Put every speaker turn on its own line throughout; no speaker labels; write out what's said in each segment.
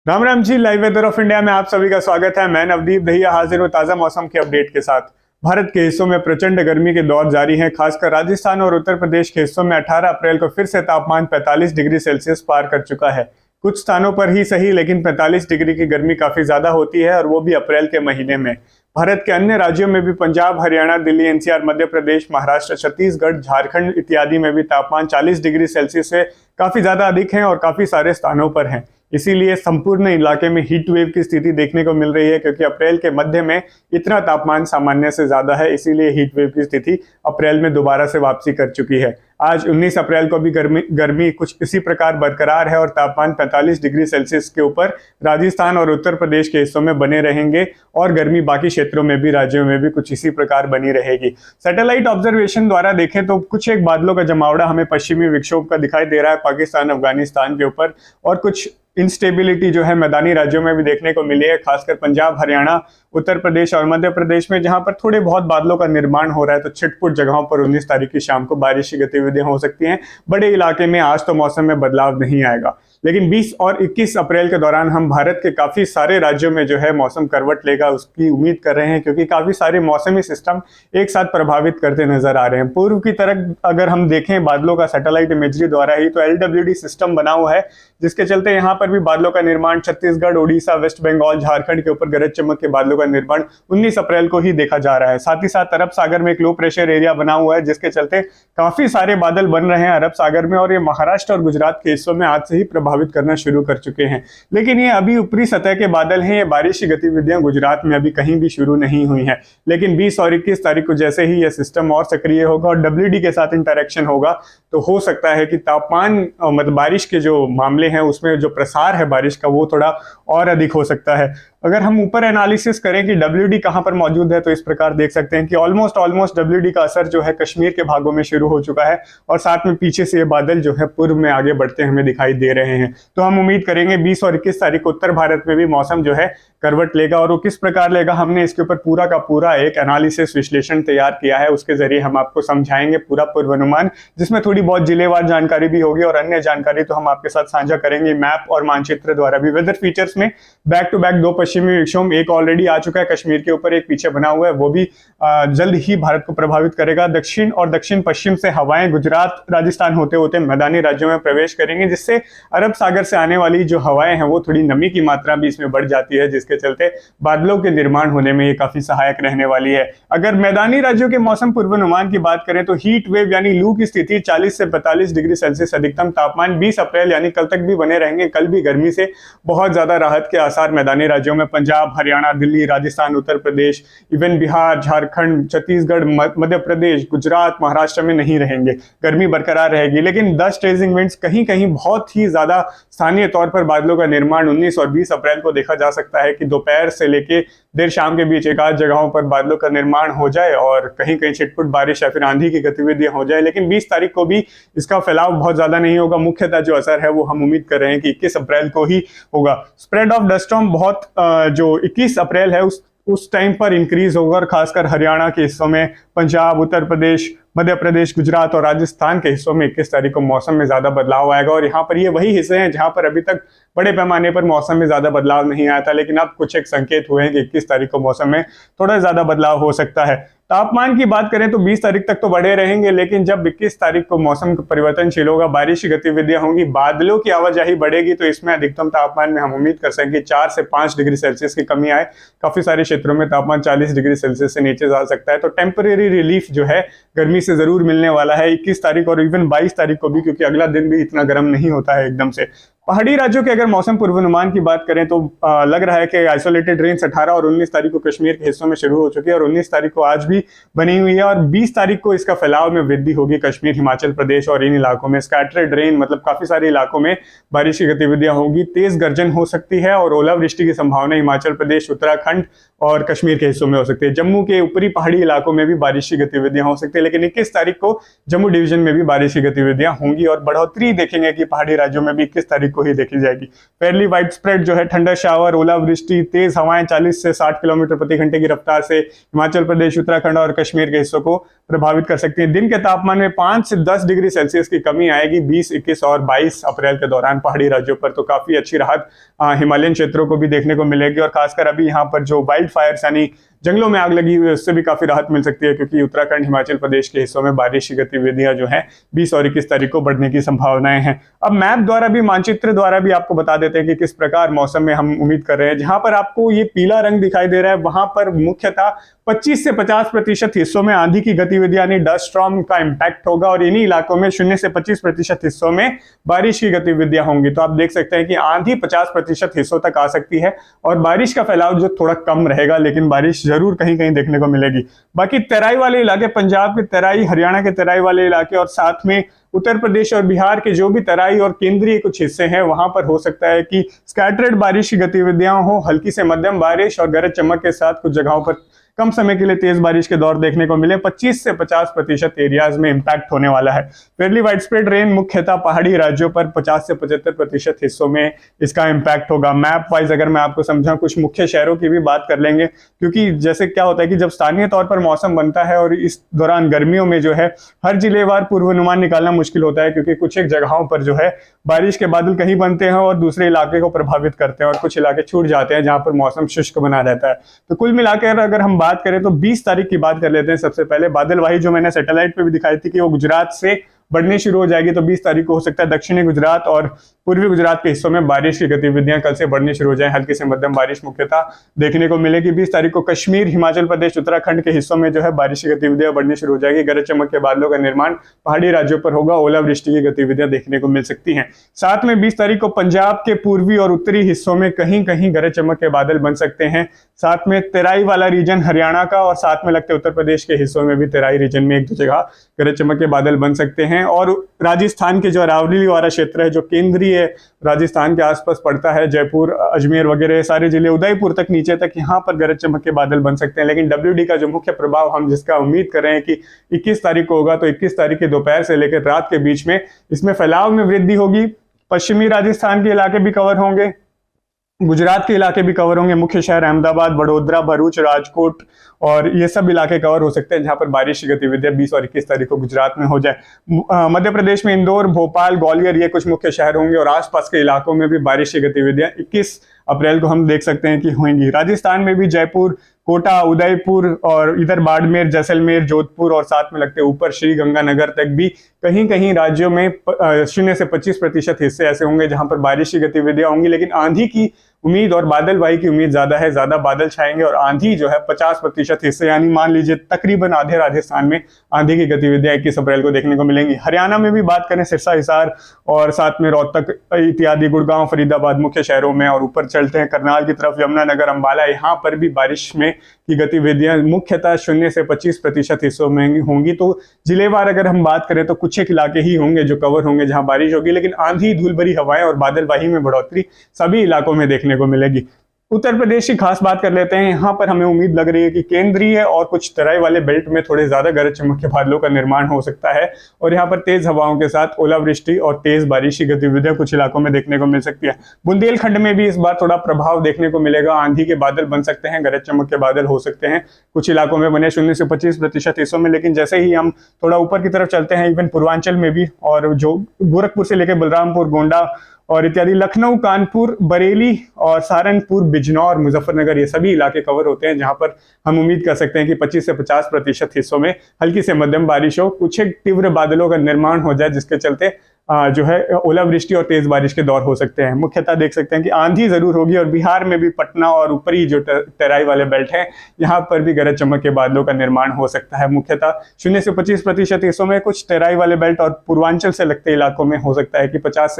Ram Ram ji. Live weather of India में आप सभी का स्वागत है। मैं नवदीप दहिया हाजिर हूँ ताजा मौसम के अपडेट के साथ। भारत के हिस्सों में प्रचंड गर्मी के दौर जारी है। खासकर राजस्थान और उत्तर प्रदेश के हिस्सों में 18 अप्रैल को फिर से तापमान 45 डिग्री सेल्सियस पार कर चुका है। कुछ स्थानों पर ही सही, लेकिन 45 डिग्री की गर्मी काफी ज्यादा होती है, और वो भी अप्रैल के महीने में। भारत के अन्य राज्यों में भी पंजाब, हरियाणा, दिल्ली, एनसीआर, मध्य प्रदेश, महाराष्ट्र, छत्तीसगढ़, झारखंड इत्यादि में भी तापमान 40 डिग्री सेल्सियस से काफी ज्यादा अधिक है और काफी सारे स्थानों पर हैं। इसीलिए संपूर्ण इलाके में हीट वेव की स्थिति देखने को मिल रही है, क्योंकि अप्रैल के मध्य में इतना तापमान सामान्य से ज्यादा है। इसीलिए हीट वेव की स्थिति अप्रैल में दोबारा से वापसी कर चुकी है। आज 19 अप्रैल को भी गर्मी कुछ इसी प्रकार बरकरार है और तापमान 45 डिग्री सेल्सियस के ऊपर राजस्थान और उत्तर प्रदेश के हिस्सों में बने रहेंगे, और गर्मी बाकी क्षेत्रों में भी, राज्यों में भी कुछ इसी प्रकार बनी रहेगी। सैटेलाइट ऑब्जर्वेशन द्वारा देखें तो कुछ एक बादलों का जमावड़ा हमें पश्चिमी विक्षोभ का दिखाई दे रहा है पाकिस्तान, अफगानिस्तान के ऊपर, और कुछ इंस्टेबिलिटी जो है मैदानी राज्यों में भी देखने को मिली है, खासकर पंजाब, हरियाणा, उत्तर प्रदेश और मध्य प्रदेश में, जहां पर थोड़े बहुत बादलों का निर्माण हो रहा है। तो छिटपुट जगहों पर 19 तारीख की शाम को बारिश की गतिविधियां हो सकती हैं। बड़े इलाके में आज तो मौसम में बदलाव नहीं आएगा, लेकिन 20 और 21 अप्रैल के दौरान हम भारत के काफी सारे राज्यों में जो है मौसम करवट लेगा, उसकी उम्मीद कर रहे हैं, क्योंकि काफी सारे मौसमी सिस्टम एक साथ प्रभावित करते नजर आ रहे हैं। पूर्व की तरफ अगर हम देखें बादलों का सैटेलाइट इमेजरी द्वारा ही, तो LWD सिस्टम बना हुआ है, जिसके चलते यहाँ पर भी बादलों का निर्माण छत्तीसगढ़, उड़ीसा, वेस्ट बंगाल, झारखंड के ऊपर गरज चमक के बादलों का निर्माण 19 अप्रैल को ही देखा जा रहा है। साथ ही साथ अरब सागर में एक लो प्रेशर एरिया बना हुआ है, जिसके चलते काफी सारे बादल बन रहे हैं अरब सागर में, और ये महाराष्ट्र और गुजरात के हिस्सों में आज से ही प्रभावित करना शुरू कर चुके हैं। लेकिन ये अभी ऊपरी सतह के बादल हैं। ये बारिश की गतिविधियां गुजरात में अभी कहीं भी शुरू नहीं हुई हैं, लेकिन 20 और 21 तारीख को जैसे ही यह सिस्टम और सक्रिय होगा और WD के साथ इंटरेक्शन होगा, तो हो सकता है कि तापमान मतलब बारिश के जो मामले हैं उसमें जो प्रसार है बारिश का, वो थोड़ा और अधिक हो सकता है। अगर हम ऊपर एनालिसिस करें कि WD कहां पर मौजूद है, तो इस प्रकार देख सकते हैं कि ऑलमोस्ट WD का असर जो है कश्मीर के भागों में शुरू हो चुका है, और साथ में पीछे से ये बादल जो है पूर्व में आगे बढ़ते हमें दिखाई दे रहे हैं। तो हम उम्मीद करेंगे 20 और 21 तारीख को उत्तर भारत में भी मौसम जो है करवट लेगा, और वो किस प्रकार लेगा हमने इसके ऊपर पूरा का पूरा एक एनालिसिस विश्लेषण तैयार किया है। उसके जरिए हम आपको समझाएंगे पूरा पूर्वानुमान, जिसमें थोड़ी बहुत जिलेवार जानकारी भी होगी, और अन्य जानकारी तो हम आपके साथ साझा करेंगे मैप और मानचित्र द्वारा भी। वेदर फीचर्स में बैक टू बैक 2 पश्चिमी विक्षोभ, एक ऑलरेडी आ चुका है कश्मीर के ऊपर, एक पीछे बना हुआ है, वो भी जल्द ही भारत को प्रभावित करेगा। दक्षिण और दक्षिण पश्चिम से हवाएं गुजरात, राजस्थान होते होते मैदानी राज्यों में प्रवेश करेंगे, जिससे अरब सागर से आने वाली जो हवाएं हैं वो थोड़ी नमी की मात्रा भी इसमें बढ़ जाती है, जिसके चलते बादलों के निर्माण होने में ये काफी सहायक रहने वाली है। अगर मैदानी राज्यों के मौसम पूर्वानुमान की बात करें तो हीट वेव यानी लू की स्थिति 40 से 45 डिग्री सेल्सियस अधिकतम तापमान 20 अप्रैल यानी कल तक भी बने रहेंगे। कल भी गर्मी से बहुत ज्यादा राहत के आसार मैदानी राज्यों में पंजाब, हरियाणा, दिल्ली, राजस्थान, उत्तर प्रदेश, इवन बिहार, झारखंड, छत्तीसगढ़, मध्य प्रदेश, गुजरात, महाराष्ट्र में नहीं रहेंगे। गर्मी बरकरार रहेगी, लेकिन 10 टेजिंग विंड्स कहीं कहीं बहुत ही ज्यादा स्थानीय तौर पर बादलों का निर्माण 19 और 20 अप्रैल को देखा जा सकता है कि दोपहर से लेके देर शाम के बीच एक आध जगहों पर बादलों का निर्माण हो जाए, और कहीं कहीं छिटपुट बारिश या फिर आंधी की गतिविधियां हो जाए। लेकिन 20 तारीख को भी इसका फैलाव बहुत ज्यादा नहीं होगा। मुख्यतः जो असर है वो हम उम्मीद कर रहे हैं कि 21 अप्रैल को ही होगा। स्प्रेड ऑफ डस्ट स्टॉर्म बहुत जो 21 अप्रैल है उस टाइम पर इंक्रीज होगा, और खासकर हरियाणा के हिस्सों में, पंजाब, उत्तर प्रदेश, मध्य प्रदेश, गुजरात और राजस्थान के हिस्सों में 21 तारीख को मौसम में ज्यादा बदलाव आएगा। और यहाँ पर ये वही हिस्से हैं जहां पर अभी तक बड़े पैमाने पर मौसम में ज्यादा बदलाव नहीं आया था, लेकिन अब कुछ एक संकेत हुए हैं कि 21 तारीख को मौसम में थोड़ा ज्यादा बदलाव हो सकता है। तापमान की बात करें तो 20 तारीख तक तो बढ़े रहेंगे, लेकिन जब 21 तारीख को मौसम परिवर्तनशील होगा, बारिश की गतिविधियां होंगी, बादलों की आवाजाही बढ़ेगी, तो इसमें अधिकतम तापमान में हम उम्मीद कर सकेंगे 4 से 5 डिग्री सेल्सियस की कमी आए। काफी सारे क्षेत्रों में तापमान 40 डिग्री सेल्सियस से नीचे जा सकता है। तो टेम्परेरी रिलीफ जो है गर्मी से जरूर मिलने वाला है 21 तारीख और इवन 22 तारीख को भी, क्योंकि अगला दिन भी इतना गर्म नहीं होता है एकदम से। पहाड़ी राज्यों के अगर मौसम पूर्वानुमान की बात करें तो लग रहा है कि आइसोलेटेड रेंज 18 और 19 तारीख को कश्मीर के हिस्सों में शुरू हो चुकी है, और 19 तारीख को आज भी बनी हुई है, और 20 तारीख को इसका फैलाव में वृद्धि होगी कश्मीर, हिमाचल प्रदेश और इन इलाकों में। स्कैटर्ड रेन मतलब काफी सारे इलाकों में बारिश की गतिविधियां होगी, तेज गर्जन हो सकती है, और ओलावृष्टि की संभावना हिमाचल प्रदेश, उत्तराखंड और कश्मीर के हिस्सों में हो सकती है। जम्मू के ऊपरी पहाड़ी इलाकों में भी बारिश की गतिविधियां हो सकती है, लेकिन 21 तारीख को जम्मू डिवीजन में भी बारिश की गतिविधियां होंगी, और बढ़ोतरी देखेंगे कि पहाड़ी राज्यों में भी 21 तारीख को ही देखी जाएगी। फेयरली वाइड स्प्रेड जो है ठंडा शावर, ओलावृष्टि, तेज हवाएं 40 से 60 किलोमीटर प्रति घंटे की रफ्तार से हिमाचल प्रदेश, उत्तराखंड और कश्मीर के हिस्सों को प्रभावित कर सकती है। दिन के तापमान में 5 से 10 डिग्री सेल्सियस की कमी आएगी 20, 21 और 22 अप्रैल के दौरान पहाड़ी राज्यों पर। तो काफी अच्छी राहत हिमालयन क्षेत्रों को भी देखने को मिलेगी, और खासकर अभी यहाँ पर जो वाइल्ड फायर्स यानी जंगलों में आग लगी हुई है उससे भी काफी राहत मिल सकती है, क्योंकि उत्तराखंड, हिमाचल प्रदेश के हिस्सों में बारिश की गतिविधियां जो है 20 और 21 तारीख को बढ़ने की संभावनाएं हैं। अब मैप द्वारा भी, मानचित्र द्वारा भी आपको बता देते हैं कि किस प्रकार मौसम में हम उम्मीद कर रहे हैं। जहां पर आपको ये पीला रंग दिखाई दे रहा है वहां पर मुख्यतः 25 से 50% हिस्सों में आंधी की गतिविधियां यानी डस्ट स्टॉर्म का इंपैक्ट होगा, और इन्हीं इलाकों में 0 से 25% हिस्सों में बारिश की गतिविधियां होंगी। तो आप देख सकते हैं कि आंधी 50% हिस्सों तक आ सकती है, और बारिश का फैलाव जो थोड़ा कम रहेगा, लेकिन बारिश जरूर कहीं कहीं देखने को मिलेगी। बाकी तराई वाले इलाके, पंजाब के तराई, हरियाणा के तराई वाले इलाके, और साथ में उत्तर प्रदेश और बिहार के जो भी तराई और केंद्रीय कुछ हिस्से हैं वहां पर हो सकता है कि स्कैटर्ड बारिश की गतिविधियां हो, हल्की से मध्यम बारिश और गरज चमक के साथ कुछ जगहों पर कम समय के लिए तेज बारिश के दौर देखने को मिले। 25 से 50% एरियाज में इंपैक्ट होने वाला है। फेयरली वाइड स्प्रेड रेन मुख्यतः पहाड़ी राज्यों पर 50 से 75% हिस्सों में इसका इंपैक्ट होगा। मैप वाइज अगर मैं आपको समझाऊं, कुछ मुख्य शहरों की भी बात कर लेंगे, क्योंकि जैसे क्या होता है कि जब स्थानीय तौर पर मौसम बनता है और इस दौरान गर्मियों में जो है हर जिलेवार पूर्वानुमान निकालना मुश्किल होता है, क्योंकि कुछ एक जगहों पर जो है बारिश के बादल कहीं बनते हैं और दूसरे इलाके को प्रभावित करते हैं, और कुछ इलाके छूट जाते हैं जहां पर मौसम शुष्क बना रहता है। तो कुल मिलाकर अगर हम बात करें तो 20 तारीख की बात कर लेते हैं। सबसे पहले बादलवाही जो मैंने सैटेलाइट पे भी दिखाई थी कि वो गुजरात से बढ़नी शुरू हो जाएगी, तो 20 तारीख को हो सकता है दक्षिणी गुजरात और पूर्वी गुजरात के हिस्सों में बारिश की गतिविधियां कल से बढ़नी शुरू हो जाए। हल्की से मध्यम बारिश मुख्यतः देखने को मिलेगी। 20 तारीख को कश्मीर, हिमाचल प्रदेश, उत्तराखंड के हिस्सों में जो है बारिश की गतिविधियां बढ़नी शुरू हो जाएगी। गरज चमक के बादलों का निर्माण पहाड़ी राज्यों पर होगा, ओलावृष्टि की गतिविधियां देखने को मिल सकती हैं। साथ में 20 तारीख को पंजाब के पूर्वी और उत्तरी हिस्सों में कहीं कहीं गरज चमक के बादल बन सकते हैं। साथ में तेराई वाला रीजन हरियाणा का, और साथ में लगते उत्तर प्रदेश के हिस्सों में भी तेराई रीजन में एक दो जगह गरज चमक के बादल बन सकते हैं। और राजस्थान के जो अरावली वाला क्षेत्र है, जो केंद्रीय राजस्थान के आसपास पड़ता है, जयपुर, अजमेर वगैरह सारे जिले, उदयपुर तक नीचे तक, यहाँ पर गरज चमक के बादल बन सकते हैं। लेकिन WD का जो मुख्य प्रभाव हम जिसका उम्मीद कर रहे हैं कि 21 तारीख को होगा, तो 21 तारीख के दोपहर से लेकर रात के बीच में इसमें फैलाव में वृद्धि होगी। पश्चिमी राजस्थान के इलाके भी कवर होंगे, गुजरात के इलाके भी कवर होंगे। मुख्य शहर अहमदाबाद, वडोदरा, भरूच, राजकोट और ये सब इलाके कवर हो सकते हैं जहां पर बारिश की गतिविधियां 20 और 21 तारीख को गुजरात में हो जाए। मध्य प्रदेश में इंदौर, भोपाल, ग्वालियर ये कुछ मुख्य शहर होंगे, और आसपास के इलाकों में भी बारिश की गतिविधियां 21 अप्रैल को हम देख सकते हैं कि होंगी। राजस्थान में भी जयपुर, कोटा, उदयपुर और इधर बाड़मेर, जैसलमेर, जोधपुर और साथ में लगते ऊपर श्री गंगानगर तक भी कहीं कहीं राज्यों में 0 से 25% हिस्से ऐसे होंगे जहां पर बारिश की गतिविधियां होंगी। लेकिन आंधी की उम्मीद और बादलवाही की उम्मीद ज्यादा है, ज्यादा बादल छाएंगे, और आंधी जो है 50% हिस्से यानी मान लीजिए तकरीबन आधे राजस्थान में आंधी की गतिविधियां 21 अप्रैल को देखने को मिलेंगी। हरियाणा में भी बात करें, सिरसा, हिसार और साथ में रोहतक इत्यादि, गुड़गांव, फरीदाबाद मुख्य शहरों में, और ऊपर चलते हैं करनाल की तरफ, यमुनानगर, अंबाला, यहाँ पर भी बारिश में की गतिविधियां मुख्यतः 0 से 25% हिस्सों में होंगी। तो जिलेवार अगर हम बात करें तो कुछ एक इलाके ही होंगे जो कवर होंगे जहां बारिश होगी, लेकिन आंधी, धूल भरी हवाएं और बादलवाही में बढ़ोतरी सभी इलाकों में देखने को मिलेगी। उत्तर प्रदेश की खास बात कर लेते हैं। यहाँ पर हमें उम्मीद लग रही है कि केंद्रीय और कुछ तराई वाले बेल्ट में थोड़े ज्यादा गरज चमक के बादलों का निर्माण हो सकता है, और यहाँ पर तेज हवाओं के साथ ओलावृष्टि और तेज बारिश की गतिविधियां कुछ इलाकों में देखने को मिल सकती है। बुंदेलखंड में भी इस बार थोड़ा प्रभाव देखने को मिलेगा। आंधी के बादल बन सकते हैं, गरज चमक के बादल हो सकते हैं, कुछ इलाकों में बने 0 से 25% हिस्सों में। लेकिन जैसे ही हम थोड़ा ऊपर की तरफ चलते हैं, इवन पूर्वांचल में भी, और जो गोरखपुर से लेकर बलरामपुर, गोंडा और इत्यादि, लखनऊ, कानपुर, बरेली और सहारनपुर, बिजनौर, मुजफ्फरनगर, ये सभी इलाके कवर होते हैं जहां पर हम उम्मीद कर सकते हैं कि 25 से 50% हिस्सों में हल्की से मध्यम बारिश हो, कुछ एक तीव्र बादलों का निर्माण हो जाए, जिसके चलते जो है ओलावृष्टि और तेज बारिश के दौर हो सकते हैं। मुख्यतः देख सकते हैं कि आंधी जरूर होगी, और बिहार में भी पटना और ऊपरी जो तराई वाले बेल्ट हैं यहाँ पर भी गरज चमक के बादलों का निर्माण हो सकता है। मुख्यतः 0 से 25% हिस्सों में, कुछ तराई वाले बेल्ट और पूर्वांचल से लगते इलाकों में हो सकता है कि 25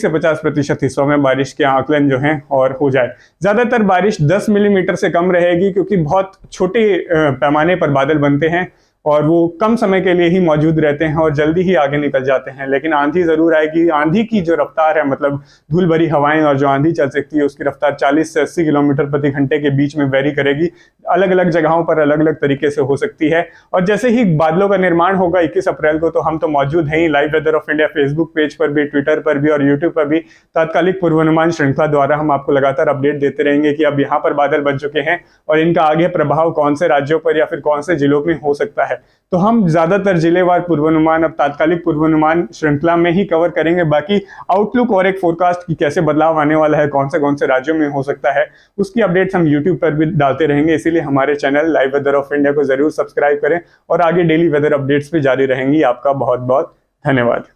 से 50% हिस्सों में बारिश के आकलन जो है और हो जाए। ज्यादातर बारिश 10 मिलीमीटर से कम रहेगी, क्योंकि बहुत छोटे पैमाने पर बादल बनते हैं और वो कम समय के लिए ही मौजूद रहते हैं और जल्दी ही आगे निकल जाते हैं। लेकिन आंधी जरूर आएगी। आंधी की जो रफ्तार है, मतलब धूल भरी हवाएं और जो आंधी चल सकती है, उसकी रफ्तार 40 से 80 किलोमीटर प्रति घंटे के बीच में वेरी करेगी। अलग अलग जगहों पर अलग अलग तरीके से हो सकती है। और जैसे ही बादलों का निर्माण होगा 21 अप्रैल को, तो हम तो मौजूद हैं ही live weather of India Facebook page पर भी, ट्विटर पर भी और यूट्यूब पर भी तात्कालिक पूर्वानुमान श्रृंखला द्वारा हम आपको लगातार अपडेट देते रहेंगे कि अब यहाँ पर बादल बन चुके हैं और इनका आगे प्रभाव कौन से राज्यों पर या फिर कौन से जिलों में हो सकता है। तो हम ज्यादातर जिलेवार पूर्वानुमान अब तात्कालिक पूर्वानुमान श्रृंखला में ही कवर करेंगे। बाकी आउटलुक और एक फोरकास्ट की कैसे बदलाव आने वाला है, कौन से राज्यों में हो सकता है, उसकी अपडेट्स हम यूट्यूब पर भी डालते रहेंगे। इसीलिए हमारे channel live weather of India को जरूर सब्सक्राइब करें और आगे डेली वेदर अपडेट्स भी जारी रहेंगी। आपका बहुत बहुत धन्यवाद।